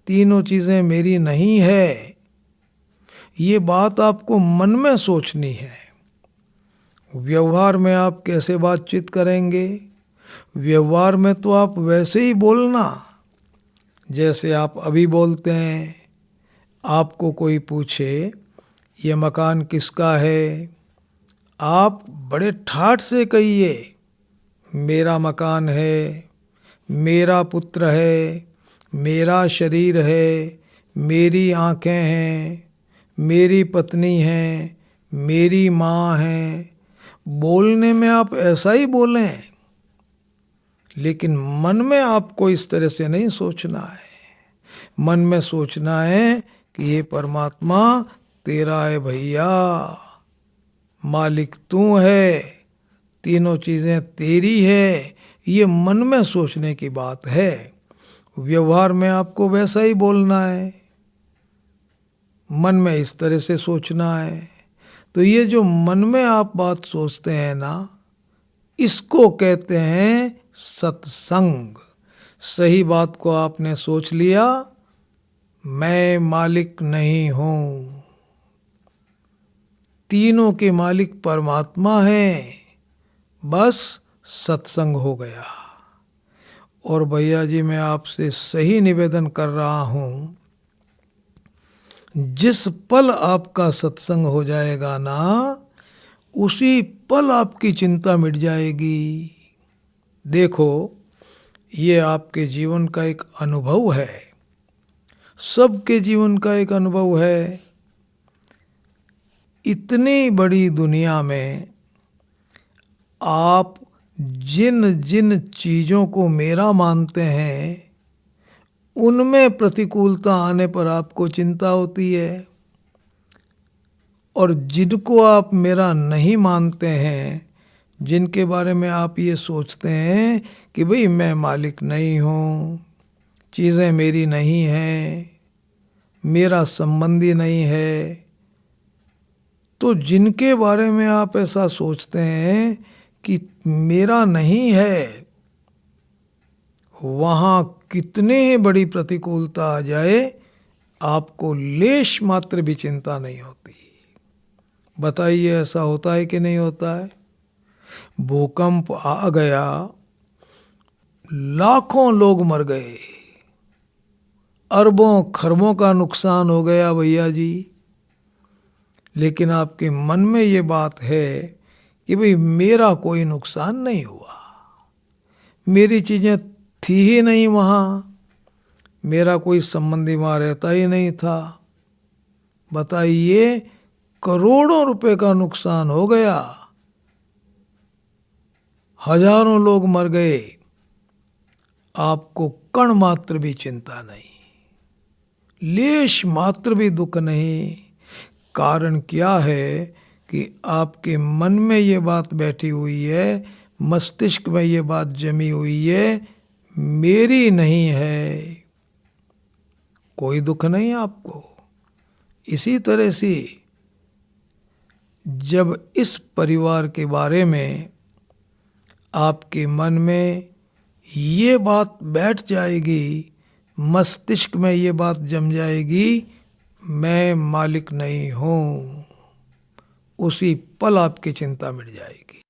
तीनों चीजें मेरी नहीं है, ये बात आपको मन में सोचनी है। व्यवहार में आप कैसे बातचीत करेंगे? व्यवहार में तो आप वैसे ही बोलना जैसे आप अभी बोलते हैं। आपको कोई पूछे ये मकान किसका है, आप बड़े ठाठ से कहिए मेरा मकान है, मेरा पुत्र है, मेरा शरीर है, मेरी आँखें हैं, मेरी पत्नी है, मेरी माँ है। बोलने में आप ऐसा ही बोलें, लेकिन मन में आपको इस तरह से नहीं सोचना है। मन में सोचना है कि ये परमात्मा तेरा है भैया, मालिक तू है, तीनों चीज़ें तेरी है। ये मन में सोचने की बात है। व्यवहार में आपको वैसा ही बोलना है, मन में इस तरह से सोचना है। तो ये जो मन में आप बात सोचते हैं ना, इसको कहते हैं सत्संग। सही बात को आपने सोच लिया, मैं मालिक नहीं हूं, तीनों के मालिक परमात्मा है, बस सत्संग हो गया। और भैया जी मैं आपसे सही निवेदन कर रहा हूं, जिस पल आपका सत्संग हो जाएगा ना, उसी पल आपकी चिंता मिट जाएगी। देखो, ये आपके जीवन का एक अनुभव है, सबके जीवन का एक अनुभव है। इतनी बड़ी दुनिया में आप जिन जिन चीज़ों को मेरा मानते हैं, उनमें प्रतिकूलता आने पर आपको चिंता होती है, और जिनको आप मेरा नहीं मानते हैं, जिनके बारे में आप ये सोचते हैं कि भाई मैं मालिक नहीं हूँ, चीज़ें मेरी नहीं हैं, मेरा संबंधी नहीं है, तो जिनके बारे में आप ऐसा सोचते हैं कि मेरा नहीं है, वहाँ कितने ही बड़ी प्रतिकूलता आ जाए, आपको लेश मात्र भी चिंता नहीं होती। बताइए ऐसा होता है कि नहीं होता है? भूकंप आ गया, लाखों लोग मर गए, अरबों खरबों का नुकसान हो गया भैया जी, लेकिन आपके मन में ये बात है कि भाई मेरा कोई नुकसान नहीं हुआ, मेरी चीज़ें थी ही नहीं वहाँ, मेरा कोई संबंधी वहाँ रहता ही नहीं था। बताइए, करोड़ों रुपए का नुकसान हो गया, हजारों लोग मर गए, आपको कण मात्र भी चिंता नहीं, लेश मात्र भी दुख नहीं। कारण क्या है कि आपके मन में ये बात बैठी हुई है, मस्तिष्क में ये बात जमी हुई है, मेरी नहीं है, कोई दुख नहीं आपको। इसी तरह से जब इस परिवार के बारे में आपके मन में ये बात बैठ जाएगी, मस्तिष्क में ये बात जम जाएगी, मैं मालिक नहीं हूँ, उसी पल आपकी चिंता मिट जाएगी।